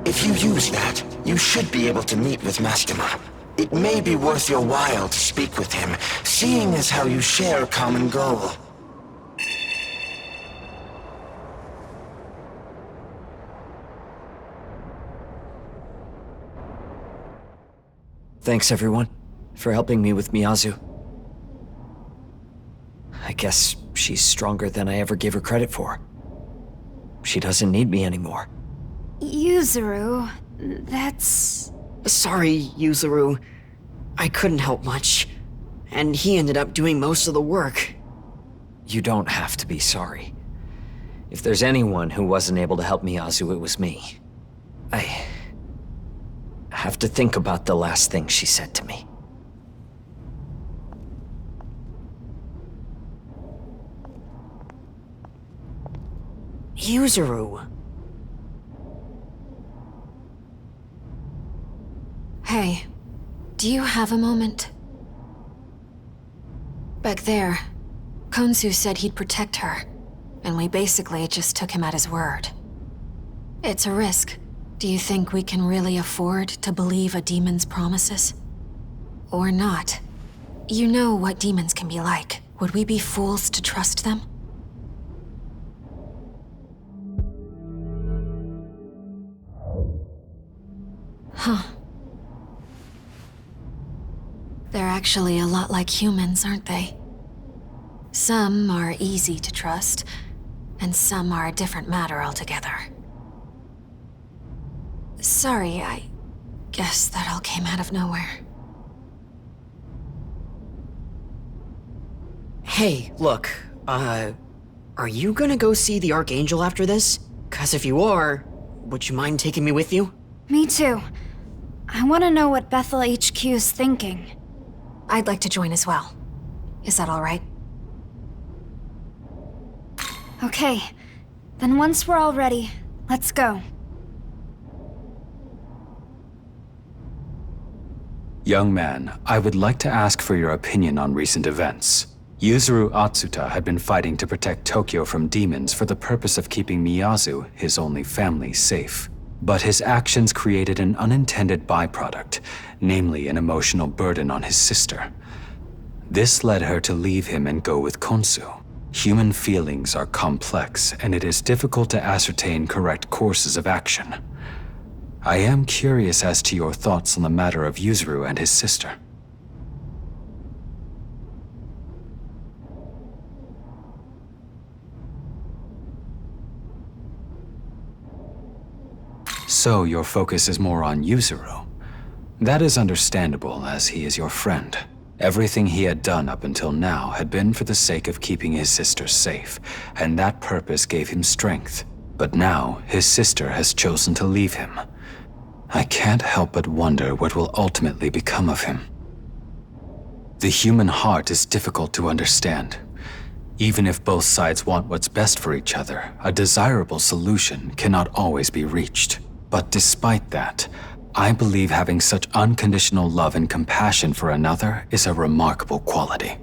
If you use that, you should be able to meet with Mastema. It may be worth your while to speak with him, seeing as how you share a common goal. Thanks everyone, for helping me with Miyazu. I guess she's stronger than I ever gave her credit for. She doesn't need me anymore. Yuzuru, that's... Sorry, Yuzuru. I couldn't help much. And he ended up doing most of the work. You don't have to be sorry. If there's anyone who wasn't able to help Miyazu, it was me. I have to think about the last thing she said to me. Yuzuru. Hey, do you have a moment? Back there, Konsu said he'd protect her, and we basically just took him at his word. It's a risk. Do you think we can really afford to believe a demon's promises? Or not? You know what demons can be like. Would we be fools to trust them? Huh. They're actually a lot like humans, aren't they? Some are easy to trust, and some are a different matter altogether. Sorry, I guess that all came out of nowhere. Hey, look, are you gonna go see the Archangel after this? 'Cause if you are, would you mind taking me with you? Me too. I want to know what Bethel HQ's thinking. I'd like to join as well. Is that all right? Okay. Then once we're all ready, let's go. Young man, I would like to ask for your opinion on recent events. Yuzuru Atsuta had been fighting to protect Tokyo from demons for the purpose of keeping Miyazu, his only family, safe. But his actions created an unintended byproduct, namely an emotional burden on his sister. This led her to leave him and go with Konsu. Human feelings are complex, and it is difficult to ascertain correct courses of action. I am curious as to your thoughts on the matter of Yuzuru and his sister. So your focus is more on Yuzuru. That is understandable, as he is your friend. Everything he had done up until now had been for the sake of keeping his sister safe, and that purpose gave him strength. But now, his sister has chosen to leave him. I can't help but wonder what will ultimately become of him. The human heart is difficult to understand. Even if both sides want what's best for each other, a desirable solution cannot always be reached. But despite that, I believe having such unconditional love and compassion for another is a remarkable quality.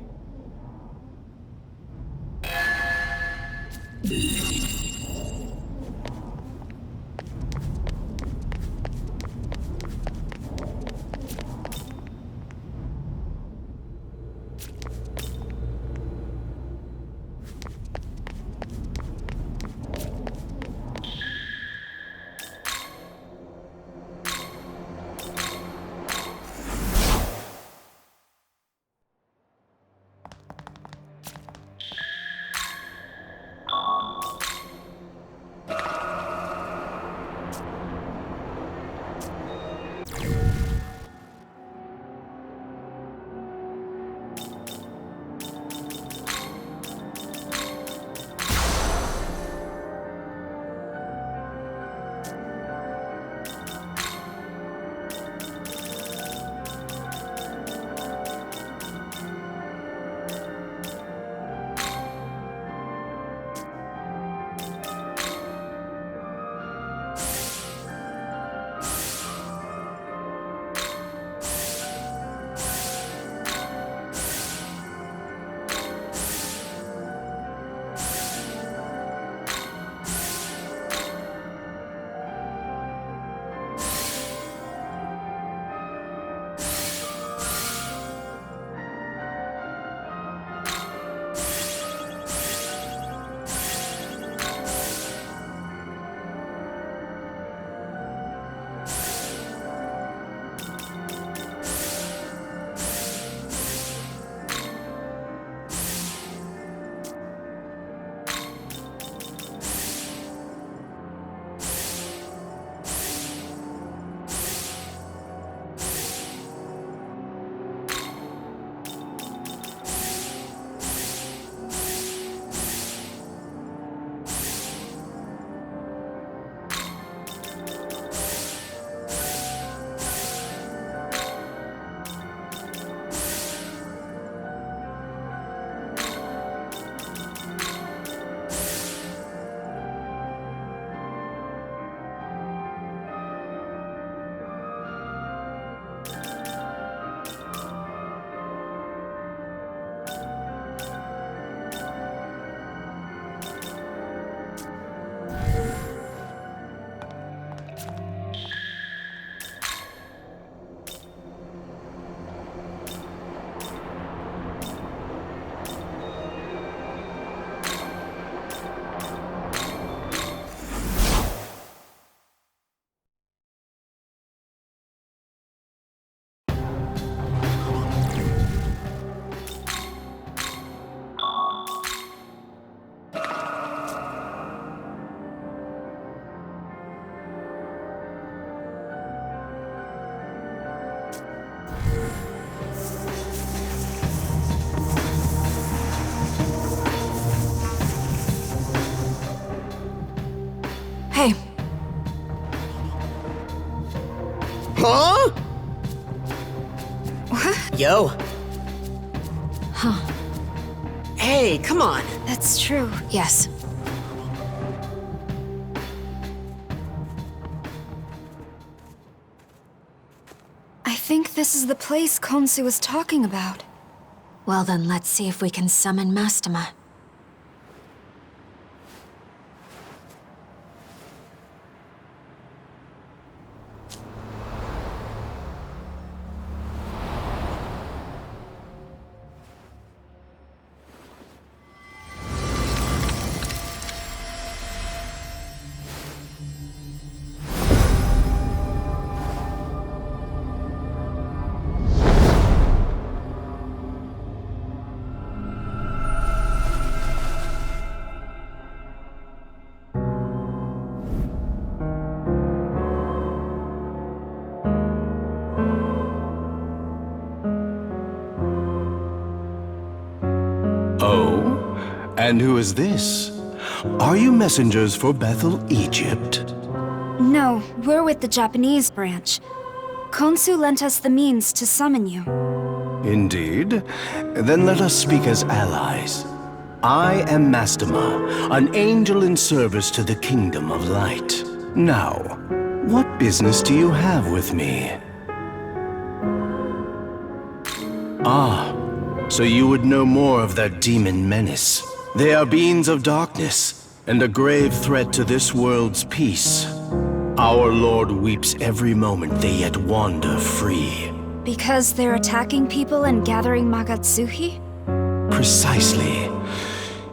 Huh? Yo. Huh. Hey, come on. That's true. Yes. I think this is the place Khonsu was talking about. Well then, let's see if we can summon Mastema. Oh? And who is this? Are you messengers for Bethel, Egypt? No, we're with the Japanese branch. Khonsu lent us the means to summon you. Indeed? Then let us speak as allies. I am Mastema, an angel in service to the Kingdom of Light. Now, what business do you have with me? Ah, so you would know more of that demon menace. They are beings of darkness, and a grave threat to this world's peace. Our Lord weeps every moment they yet wander free. Because they're attacking people and gathering Magatsuhi? Precisely.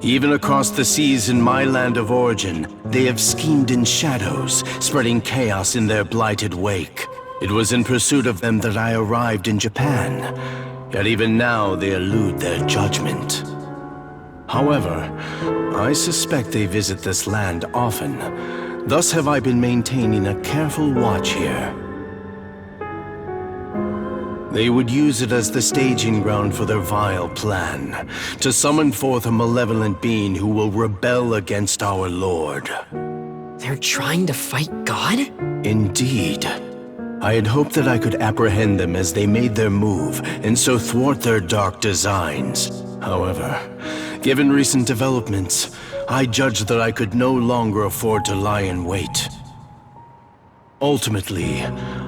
Even across the seas in my land of origin, they have schemed in shadows, spreading chaos in their blighted wake. It was in pursuit of them that I arrived in Japan. Yet even now they elude their judgment. However, I suspect they visit this land often. Thus have I been maintaining a careful watch here. They would use it as the staging ground for their vile plan, to summon forth a malevolent being who will rebel against our Lord. They're trying to fight God? Indeed. I had hoped that I could apprehend them as they made their move, and so thwart their dark designs. However, given recent developments, I judged that I could no longer afford to lie in wait. Ultimately,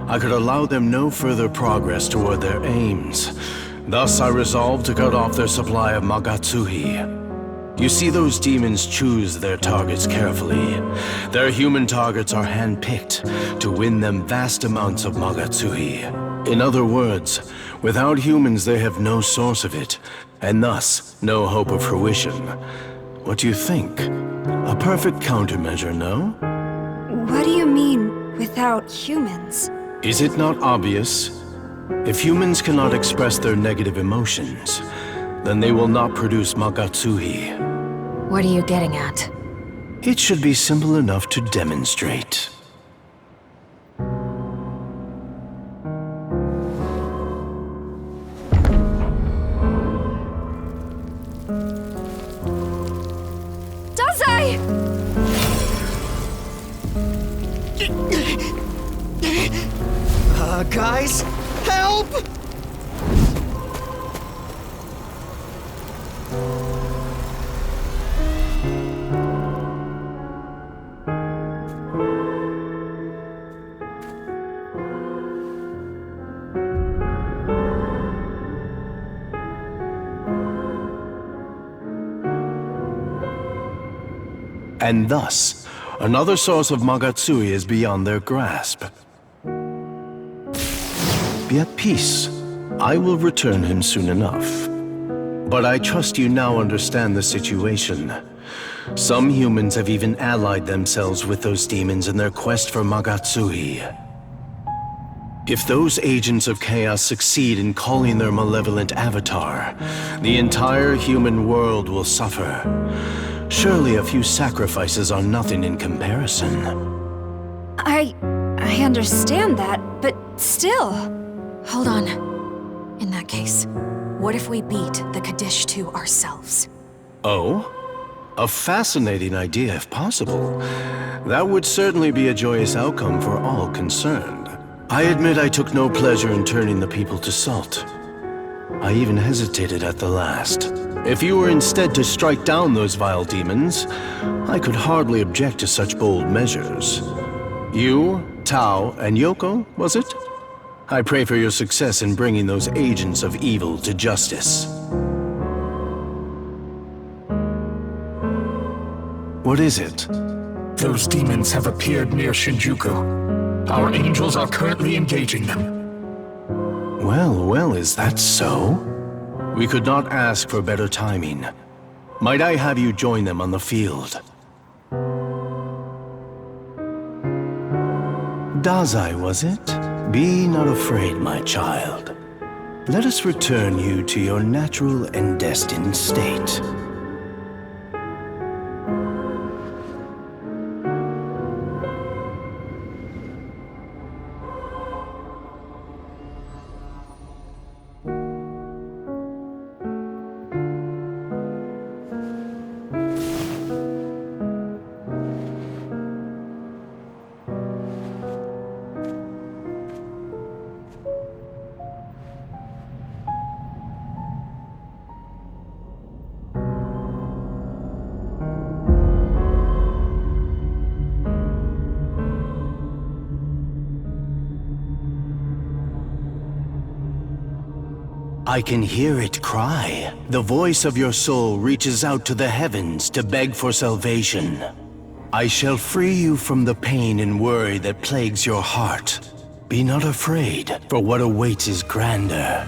I could allow them no further progress toward their aims. Thus, I resolved to cut off their supply of Magatsuhi. You see, those demons choose their targets carefully. Their human targets are handpicked to win them vast amounts of Magatsuhi. In other words, without humans they have no source of it, and thus no hope of fruition. What do you think? A perfect countermeasure, no? What do you mean, without humans? Is it not obvious? If humans cannot express their negative emotions, then they will not produce Magatsuhi. What are you getting at? It should be simple enough to demonstrate. Dazai! Guys, help! And thus, another source of Magatsuhi is beyond their grasp. Be at peace. I will return him soon enough. But I trust you now understand the situation. Some humans have even allied themselves with those demons in their quest for Magatsuhi. If those agents of chaos succeed in calling their malevolent avatar, the entire human world will suffer. Surely a few sacrifices are nothing in comparison. I understand that, but still... Hold on. In that case, what if we beat the Kaddish 2 ourselves? Oh? A fascinating idea if possible. That would certainly be a joyous outcome for all concerned. I admit I took no pleasure in turning the people to salt. I even hesitated at the last. If you were instead to strike down those vile demons, I could hardly object to such bold measures. You, Tao, and Yoko, was it? I pray for your success in bringing those agents of evil to justice. What is it? Those demons have appeared near Shinjuku. Our angels are currently engaging them. Well, is that so? We could not ask for better timing. Might I have you join them on the field? Dazai, was it? Be not afraid, my child. Let us return you to your natural and destined state. I can hear it cry. The voice of your soul reaches out to the heavens to beg for salvation. I shall free you from the pain and worry that plagues your heart. Be not afraid, for what awaits is grander.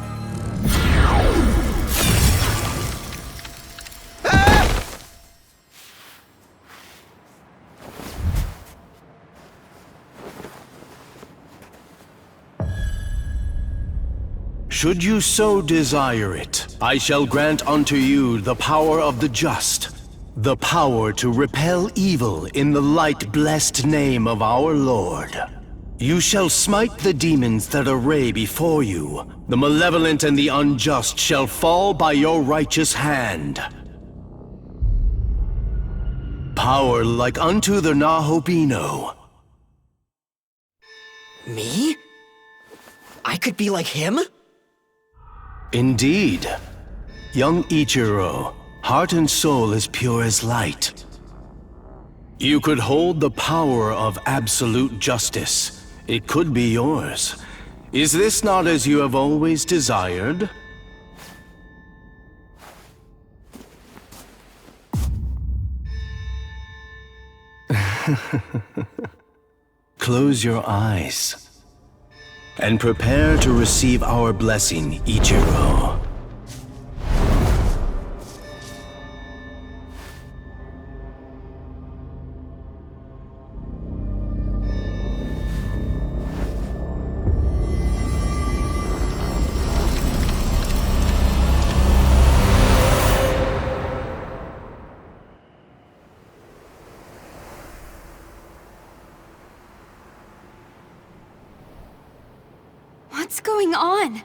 Should you so desire it, I shall grant unto you the power of the just, the power to repel evil in the light-blessed name of our Lord. You shall smite the demons that array before you. The malevolent and the unjust shall fall by your righteous hand. Power like unto the Nahobino. Me? I could be like him? Indeed. Young Ichiro, heart and soul as pure as light. You could hold the power of absolute justice. It could be yours. Is this not as you have always desired? Close your eyes. And prepare to receive our blessing, Ichiro. What's going on?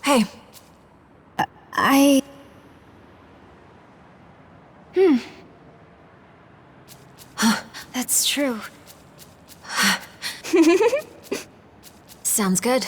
Hey, That's true. sounds good.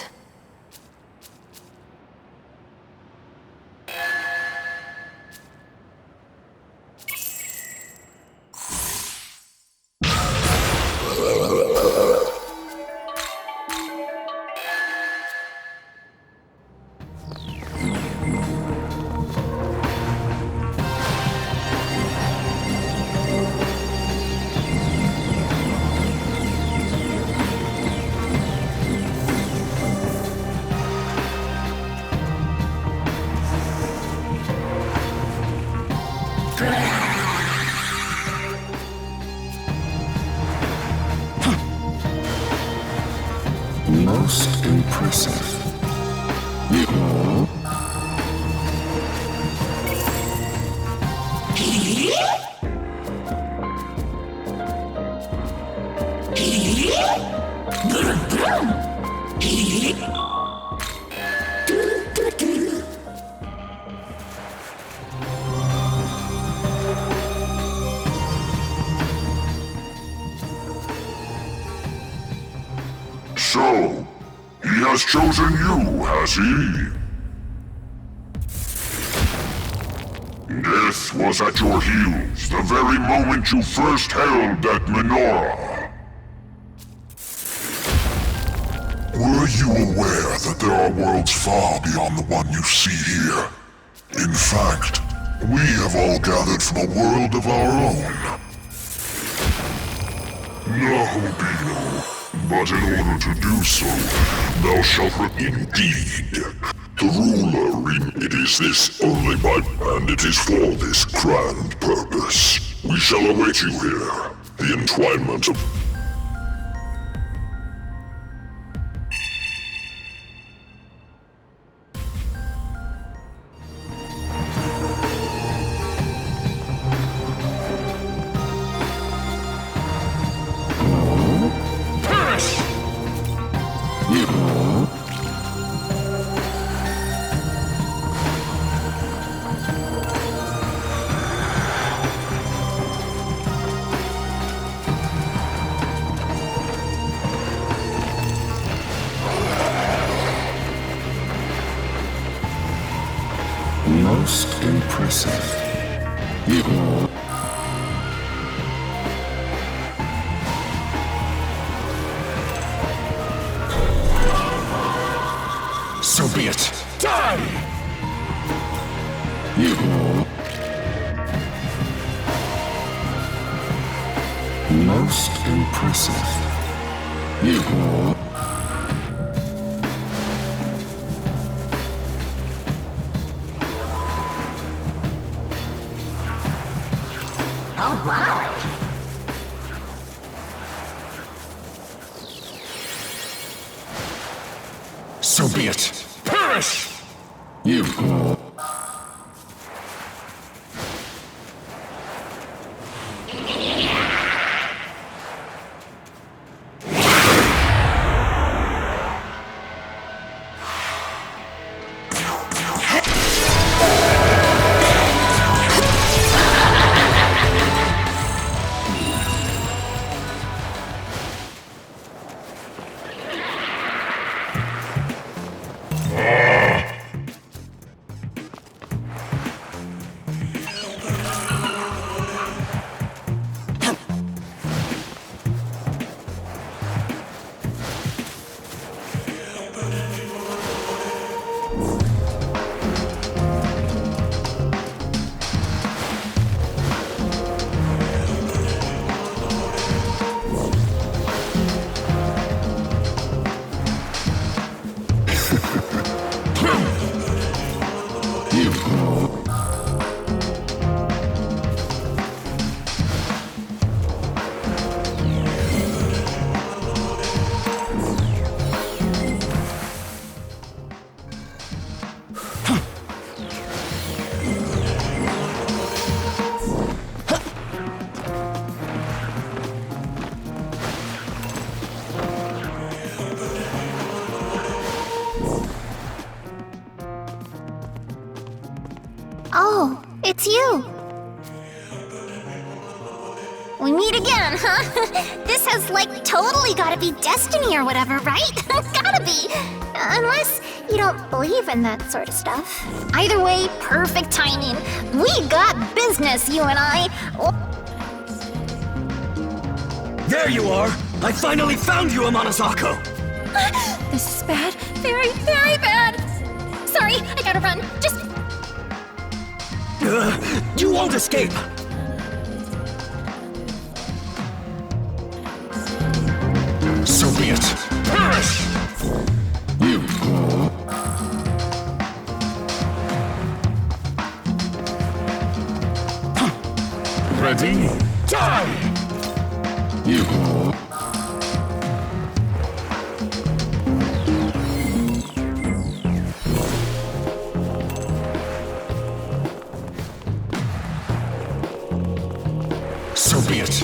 Most impressive. So, he has chosen you, has he? Death was at your heels the very moment you first held that menorah. Were you aware that there are worlds far beyond the one you see here? In fact, we have all gathered from a world of our own. No, Bino. But in order to do so, thou shalt indeed. The ruler, it is this only and it is for this grand purpose. We shall await you here. The entwinement of... Most impressive. So be it. Die! Most impressive. Oh, wow. So be it. Perish! Oh, it's you! We meet again, huh? This has, like, totally gotta be destiny or whatever, right? Gotta be! Unless you don't believe in that sort of stuff. Either way, perfect timing. We got business, you and I! There you are! I finally found you, Amanazako! This is bad. Very, very bad! Sorry, I gotta run. Just... You won't escape! So be it. Perish! Ready? Die! So be it.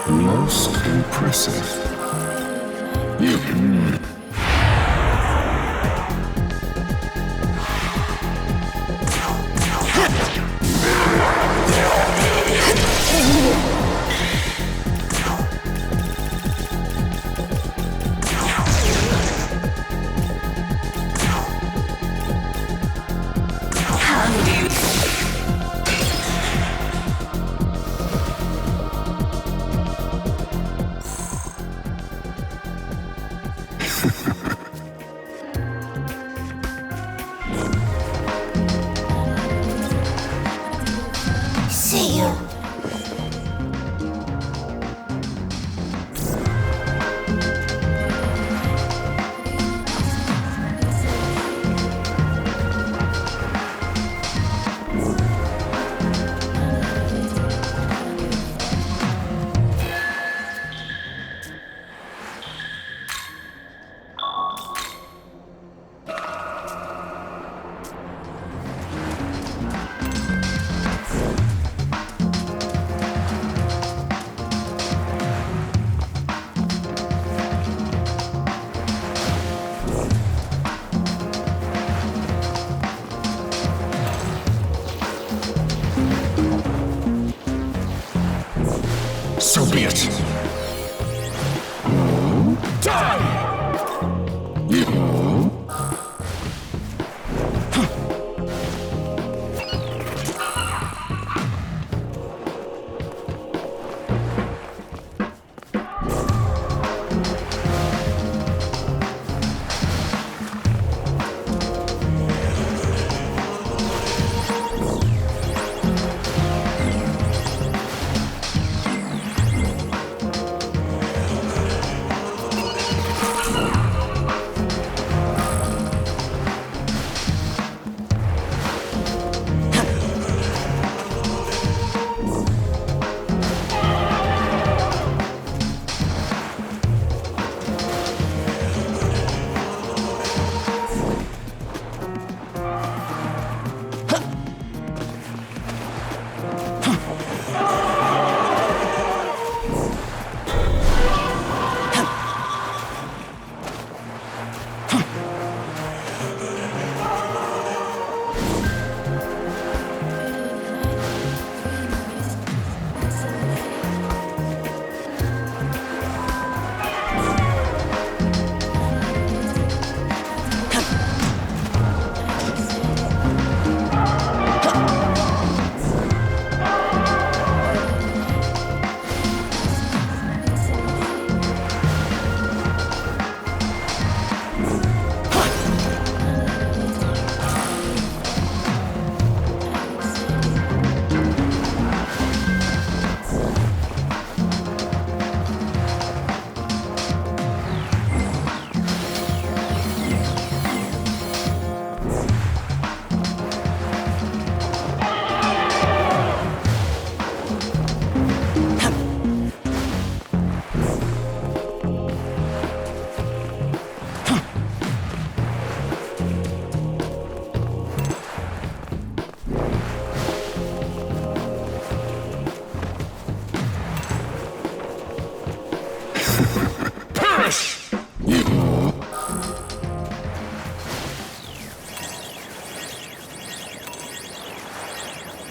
Most impressive. See you. So be it. Die!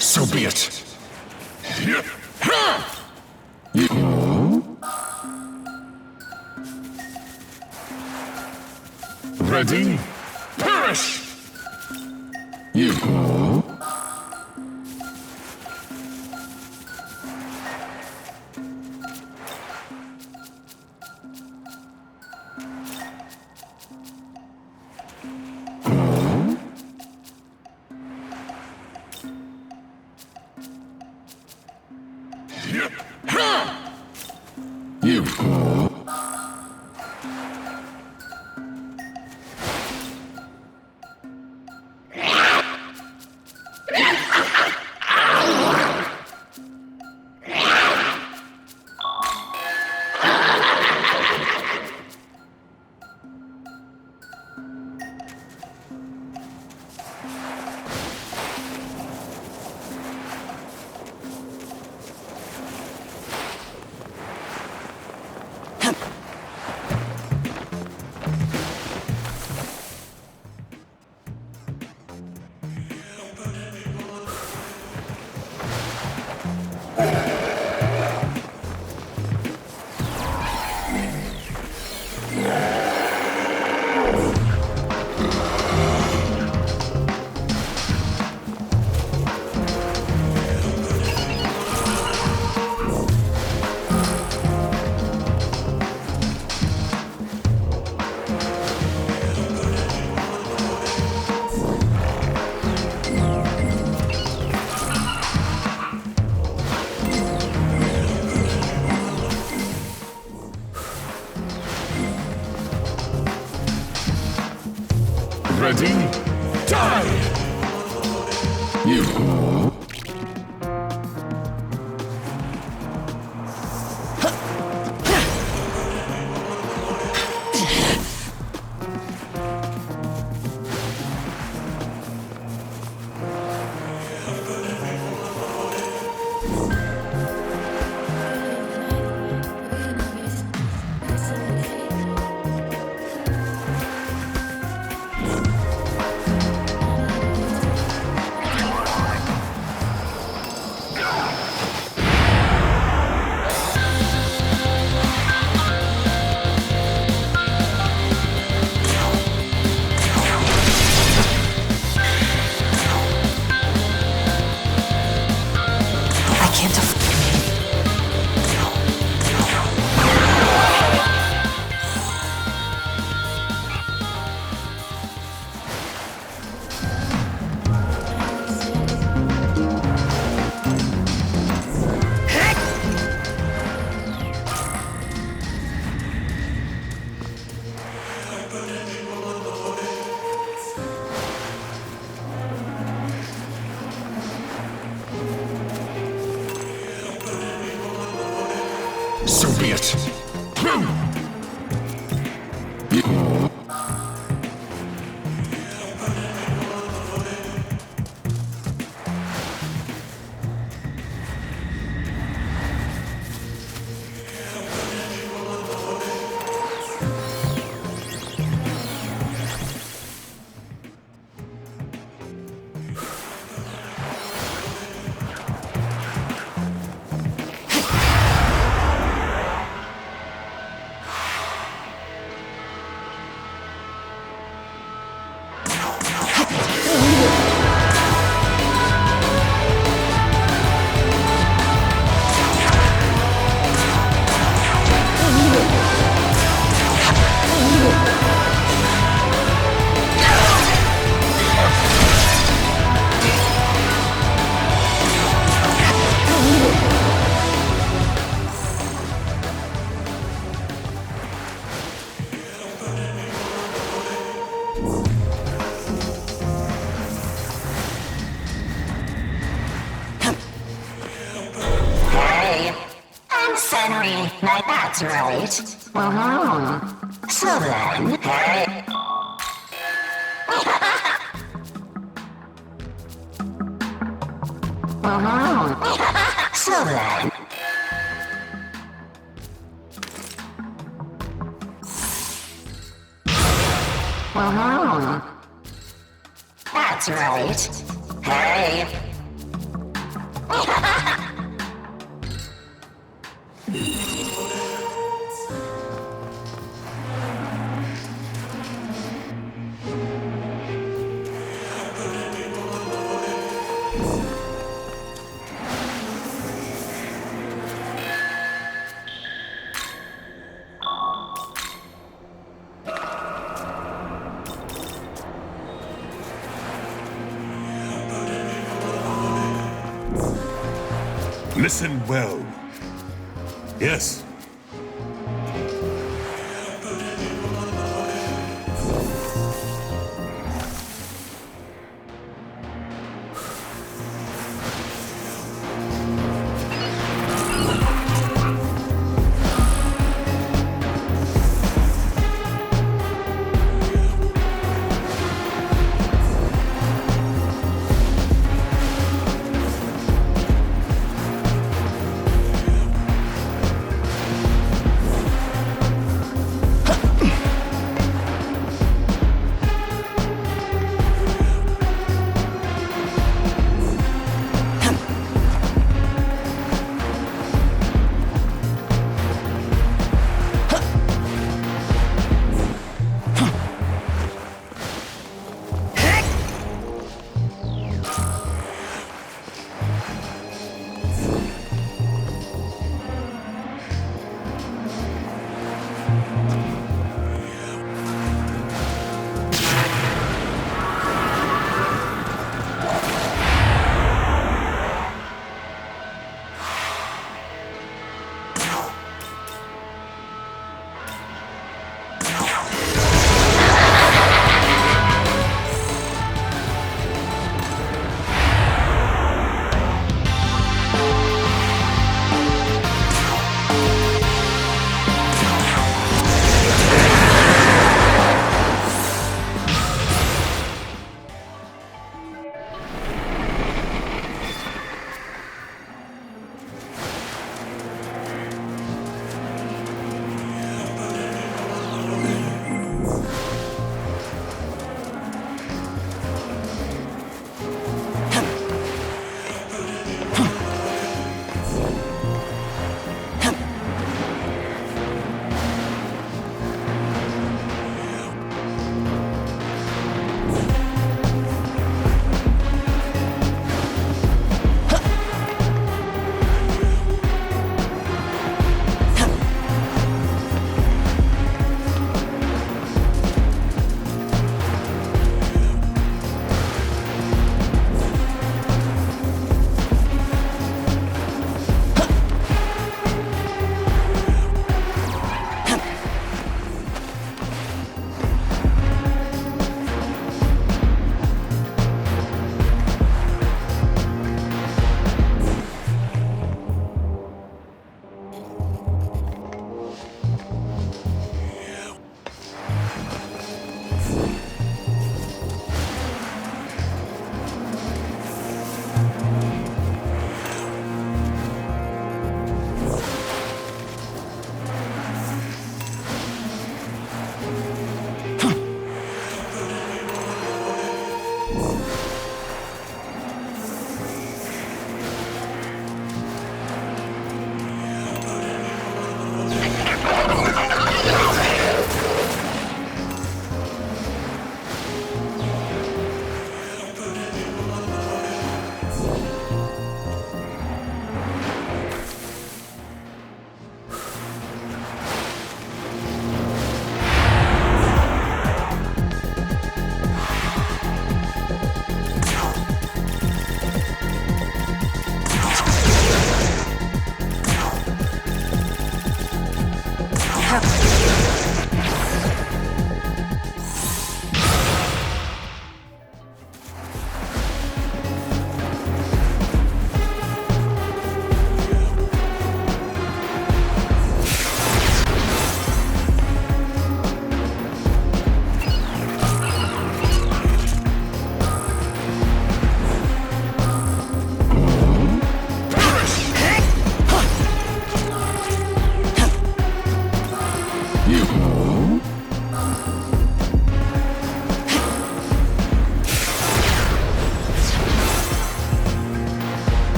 So be it. Ready? Perish! So be it. Henry, now that's right. So then, hey. So then. That's right. Hey. Listen well. Yes.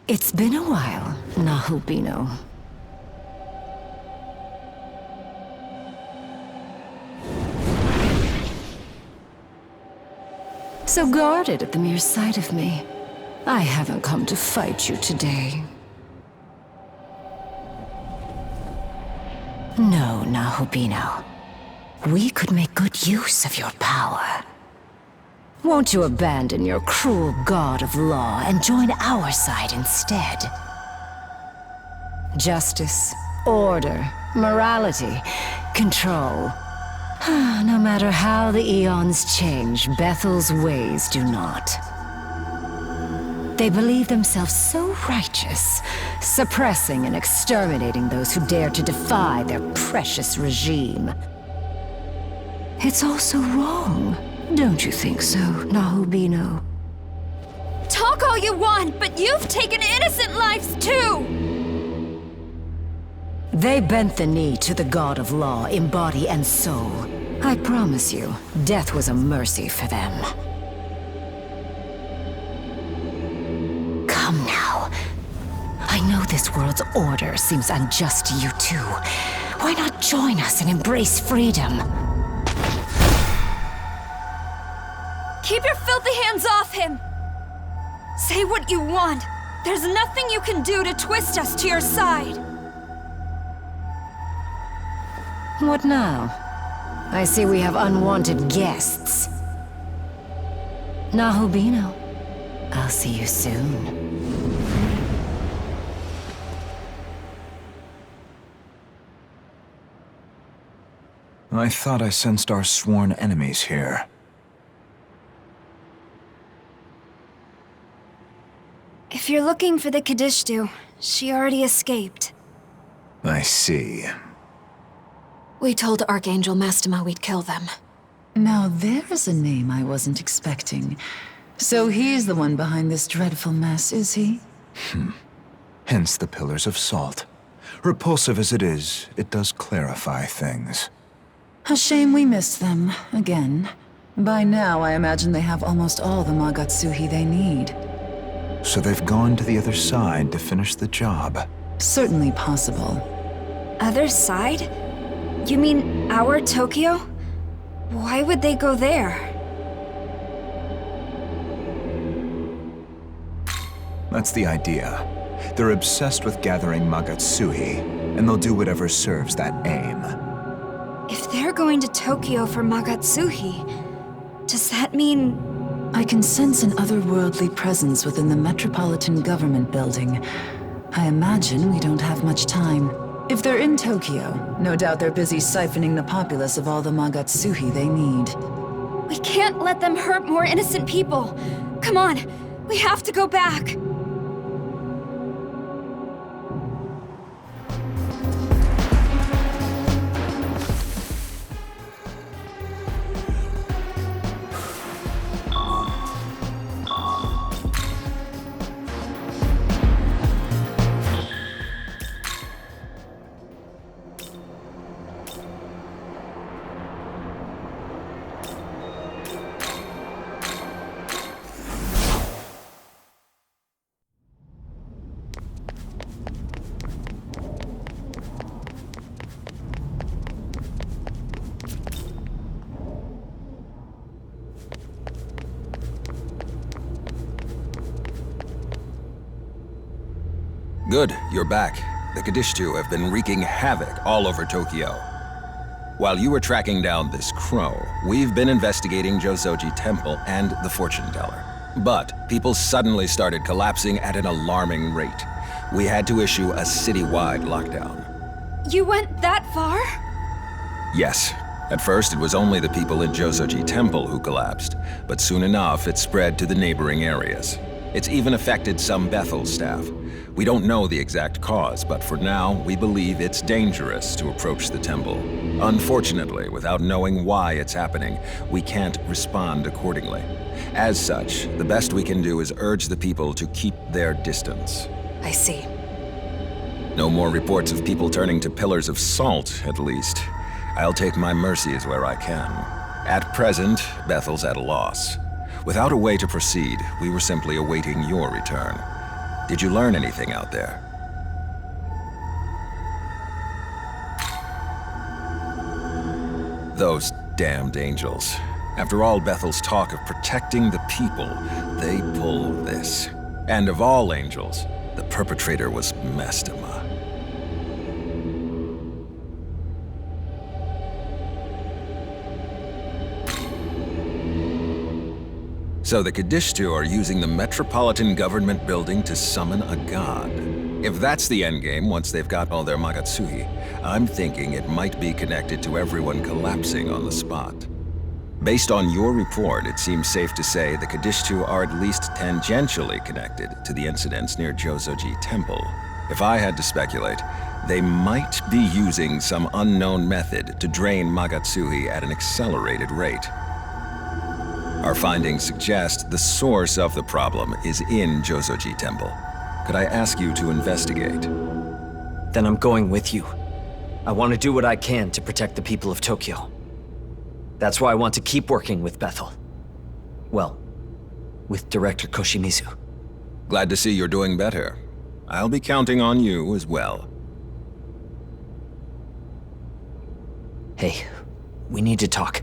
It's been a while, Nahubino. So guarded at the mere sight of me. I haven't come to fight you today. No, Nahubino. We could make good use of your power. Won't you abandon your cruel god of law and join our side instead? Justice, order, morality, control. No matter how the eons change, Bethel's ways do not. They believe themselves so righteous, suppressing and exterminating those who dare to defy their precious regime. It's also wrong. Don't you think so, Nahubino? Talk all you want, but you've taken innocent lives too! They bent the knee to the god of law in body and soul. I promise you, death was a mercy for them. Come now. I know this world's order seems unjust to you too. Why not join us and embrace freedom? Keep your filthy hands off him! Say what you want. There's nothing you can do to twist us to your side. What now? I see we have unwanted guests. Nahubino, I'll see you soon. I thought I sensed our sworn enemies here. If you're looking for the Kadishtu, she already escaped. I see. We told Archangel Mastema we'd kill them. Now there's a name I wasn't expecting. So he's the one behind this dreadful mess, is he? Hence the Pillars of Salt. Repulsive as it is, it does clarify things. A shame we missed them, again. By now, I imagine they have almost all the Magatsuhi they need. So they've gone to the other side to finish the job. Certainly possible. Other side? You mean our Tokyo? Why would they go there? That's the idea. They're obsessed with gathering Magatsuhi, and they'll do whatever serves that aim. If they're going to Tokyo for Magatsuhi, does that mean... I can sense an otherworldly presence within the Metropolitan Government Building. I imagine we don't have much time. If they're in Tokyo, no doubt they're busy siphoning the populace of all the Magatsuhi they need. We can't let them hurt more innocent people. Come on, we have to go back. Good, you're back. The Kadishtu have been wreaking havoc all over Tokyo. While you were tracking down this crow, we've been investigating Jozoji Temple and the fortune teller. But people suddenly started collapsing at an alarming rate. We had to issue a citywide lockdown. You went that far? Yes. At first, it was only the people in Jozoji Temple who collapsed, but soon enough, it spread to the neighboring areas. It's even affected some Bethel staff. We don't know the exact cause, but for now, we believe it's dangerous to approach the temple. Unfortunately, without knowing why it's happening, we can't respond accordingly. As such, the best we can do is urge the people to keep their distance. I see. No more reports of people turning to pillars of salt, at least. I'll take my mercies where I can. At present, Bethel's at a loss. Without a way to proceed, we were simply awaiting your return. Did you learn anything out there? Those damned angels. After all Bethel's talk of protecting the people, they pull this. And of all angels, the perpetrator was Mastema. So the Kadishtu are using the Metropolitan Government building to summon a god. If that's the endgame once they've got all their Magatsuhi, I'm thinking it might be connected to everyone collapsing on the spot. Based on your report, it seems safe to say the Kadishtu are at least tangentially connected to the incidents near Jozoji Temple. If I had to speculate, they might be using some unknown method to drain Magatsuhi at an accelerated rate. Our findings suggest the source of the problem is in Jozoji Temple. Could I ask you to investigate? Then I'm going with you. I want to do what I can to protect the people of Tokyo. That's why I want to keep working with Bethel. Well, with Director Koshimizu. Glad to see you're doing better. I'll be counting on you as well. Hey, we need to talk.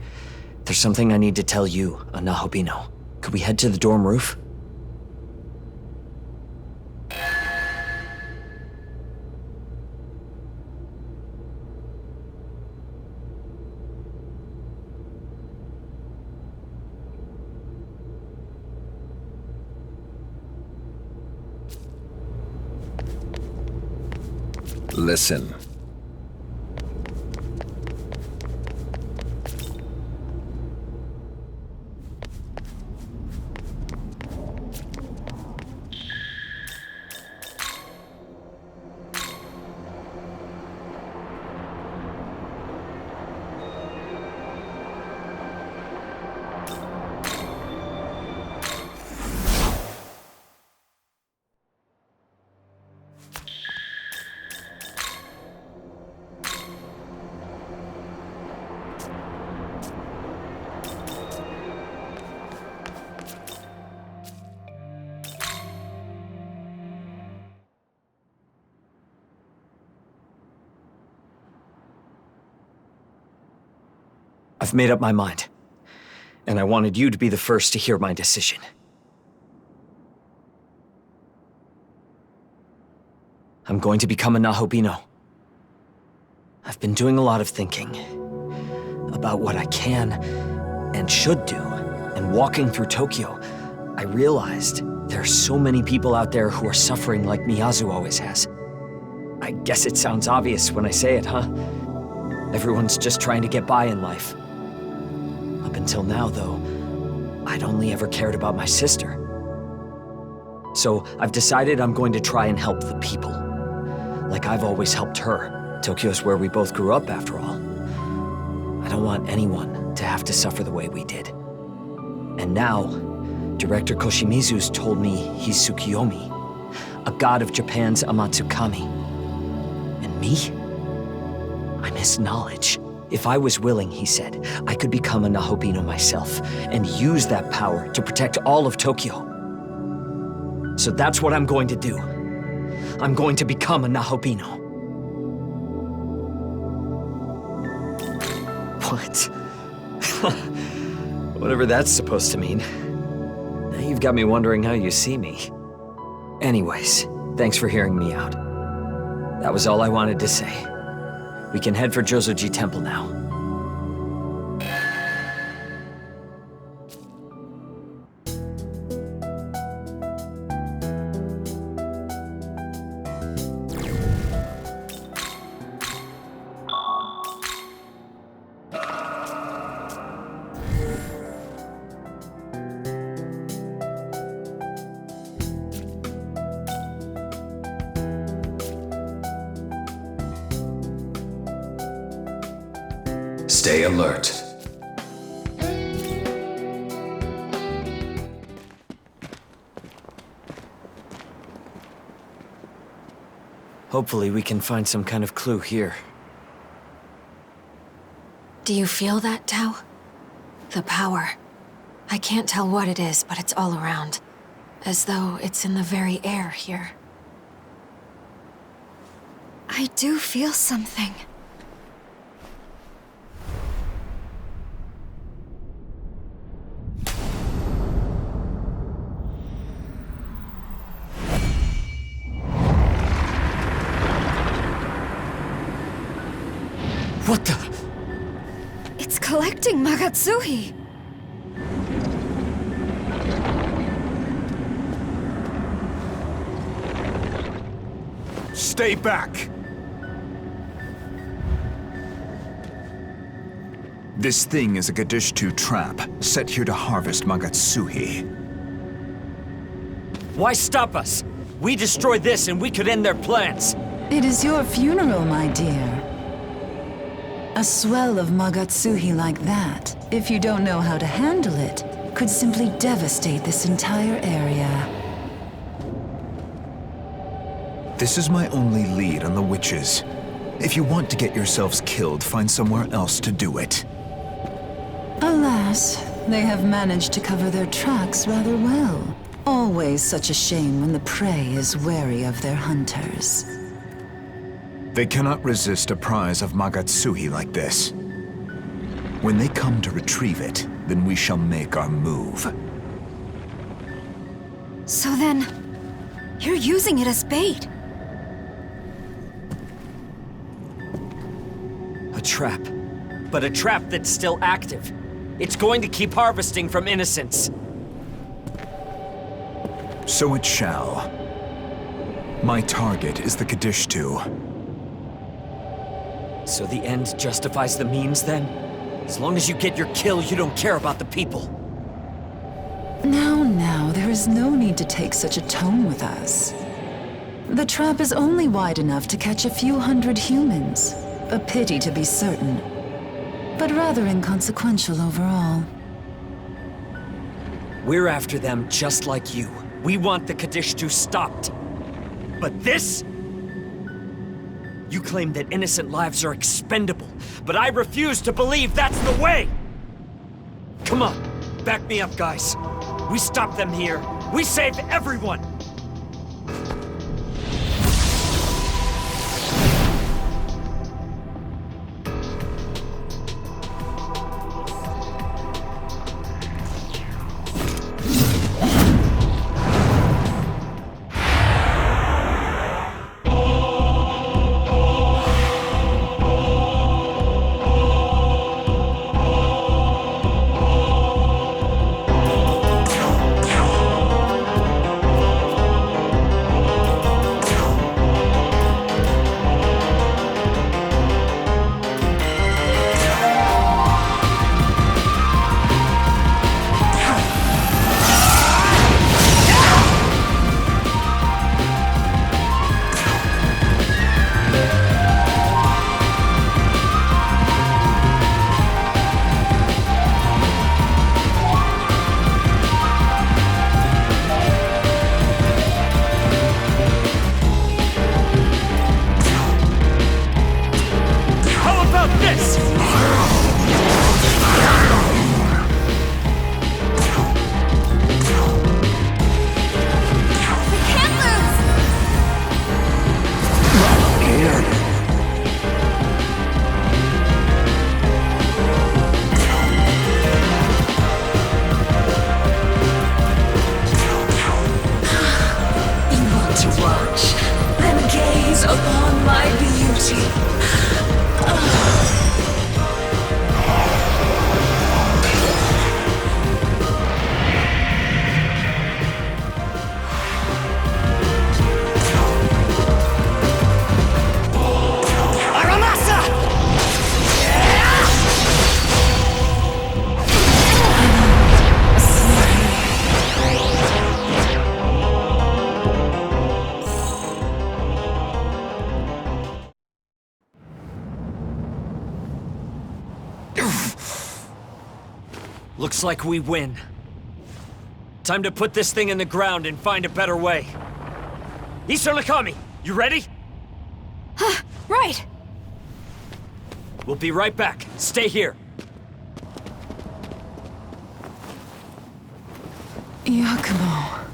There's something I need to tell you, Nahobino. Could we head to the dorm roof? Listen. I've made up my mind. And I wanted you to be the first to hear my decision. I'm going to become a Nahobino. I've been doing a lot of thinking about what I can and should do. And walking through Tokyo, I realized there are so many people out there who are suffering like Miyazu always has. I guess it sounds obvious when I say it, huh? Everyone's just trying to get by in life. Up until now, though, I'd only ever cared about my sister. So I've decided I'm going to try and help the people. Like I've always helped her. Tokyo's where we both grew up, after all. I don't want anyone to have to suffer the way we did. And now, Director Koshimizu's told me he's Tsukiyomi, a god of Japan's Amatsukami. And me? I'm his knowledge. If I was willing, he said, I could become a Nahobino myself and use that power to protect all of Tokyo. So that's what I'm going to do. I'm going to become a Nahobino. What? Whatever that's supposed to mean. Now you've got me wondering how you see me. Anyways, Thanks for hearing me out. That was all I wanted to say. We can head for Jozoji Temple now. Stay alert. Hopefully we can find some kind of clue here. Do you feel that, Tao? The power. I can't tell what it is, but it's all around. As though it's in the very air here. I do feel something. What the? It's collecting Magatsuhi. Stay back! This thing is a Gadishtu trap, set here to harvest Magatsuhi. Why stop us? We destroy this and we could end their plans. It is your funeral, my dear. A swell of Magatsuhi like that, if you don't know how to handle it, could simply devastate this entire area. This is my only lead on the witches. If you want to get yourselves killed, find somewhere else to do it. Alas, they have managed to cover their tracks rather well. Always such a shame when the prey is wary of their hunters. They cannot resist a prize of Magatsuhi like this. When they come to retrieve it, then we shall make our move. So then, you're using it as bait. A trap. But a trap that's still active. It's going to keep harvesting from innocents. So it shall. My target is the Gadishtu. So the end justifies the means, then? As long as you get your kill, you don't care about the people. Now, there is no need to take such a tone with us. The trap is only wide enough to catch a few hundred humans. A pity to be certain, but rather inconsequential overall. We're after them just like you. We want the Kadishtu stopped. But this? You claim that innocent lives are expendable, but I refuse to believe that's the way! Come on, back me up, guys. We stop them here. We save everyone! Looks like we win. Time to put this thing in the ground and find a better way. Isa Nakami, you ready? Right! We'll be right back. Stay here. Yakumo.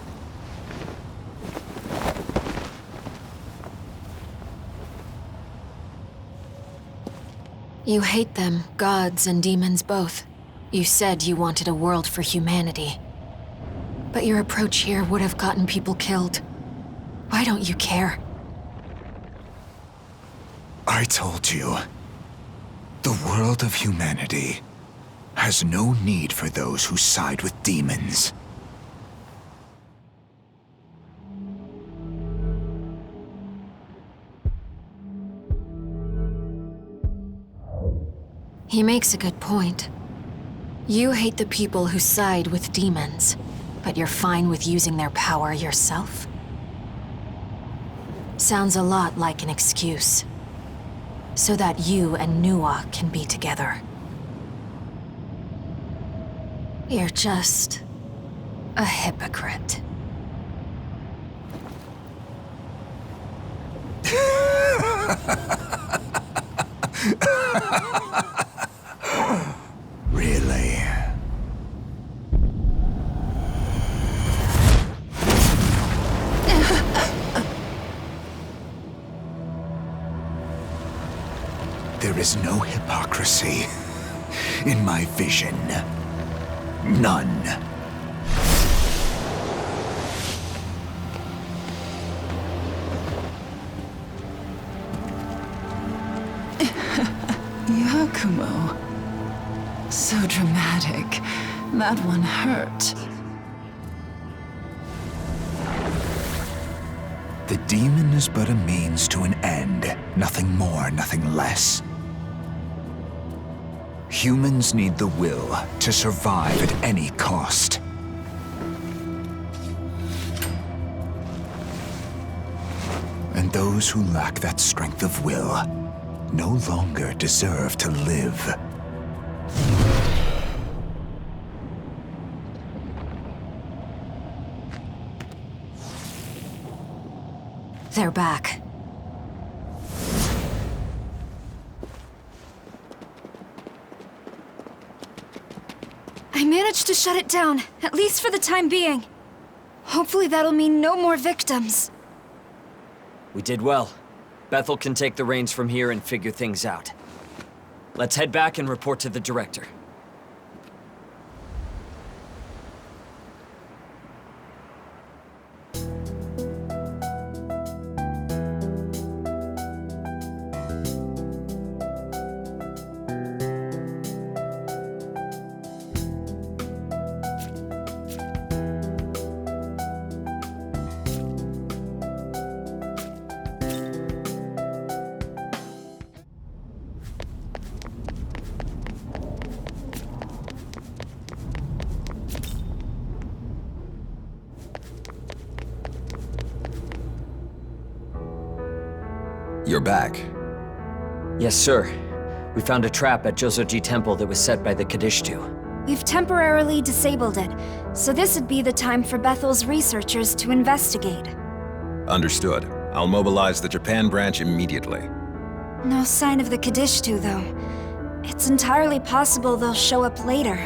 You hate them, gods and demons both. You said you wanted a world for humanity. But your approach here would have gotten people killed. Why don't you care? I told you. The world of humanity has no need for those who side with demons. He makes a good point. You hate the people who side with demons, but you're fine with using their power yourself? Sounds a lot like an excuse. So that you and Nuwa can be together. You're just a hypocrite. Really? There is no hypocrisy in my vision. None. Yakumo. So dramatic. That one hurt. The demon is but a means to an end. Nothing more, nothing less. Humans need the will to survive at any cost. And those who lack that strength of will no longer deserve to live. They're back. I managed to shut it down, at least for the time being. Hopefully that'll mean no more victims. We did well. Bethel can take the reins from here and figure things out. Let's head back and report to the director. You're back. Yes, sir. We found a trap at Josoji Temple that was set by the Kadishtu. We've temporarily disabled it, so this would be the time for Bethel's researchers to investigate. Understood. I'll mobilize the Japan branch immediately. No sign of the Kadishtu, though. It's entirely possible they'll show up later.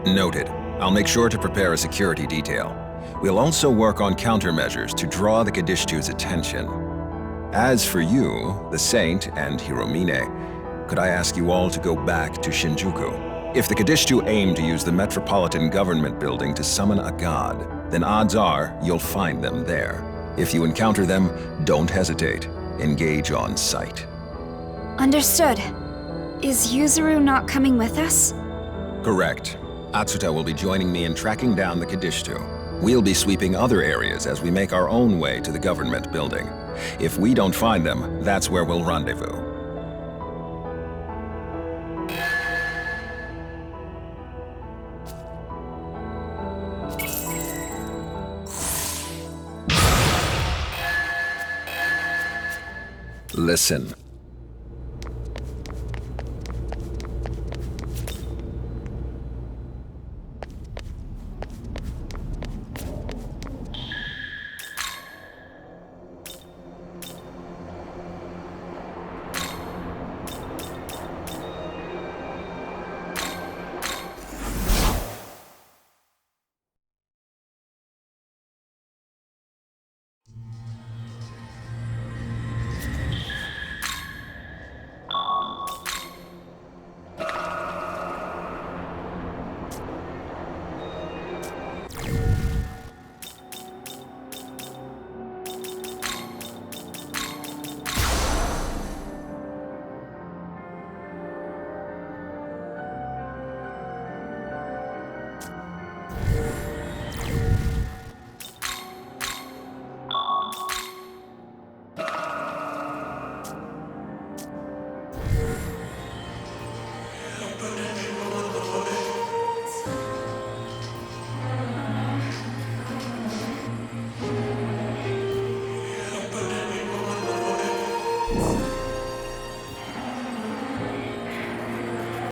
Noted. I'll make sure to prepare a security detail. We'll also work on countermeasures to draw the Kadishtu's attention. As for you, the Saint, and Hiromine, could I ask you all to go back to Shinjuku? If the Kadishtu aim to use the Metropolitan Government Building to summon a god, then odds are you'll find them there. If you encounter them, don't hesitate. Engage on sight. Understood. Is Yuzuru not coming with us? Correct. Atsuta will be joining me in tracking down the Kadishtu. We'll be sweeping other areas as we make our own way to the government building. If we don't find them, that's where we'll rendezvous. Listen,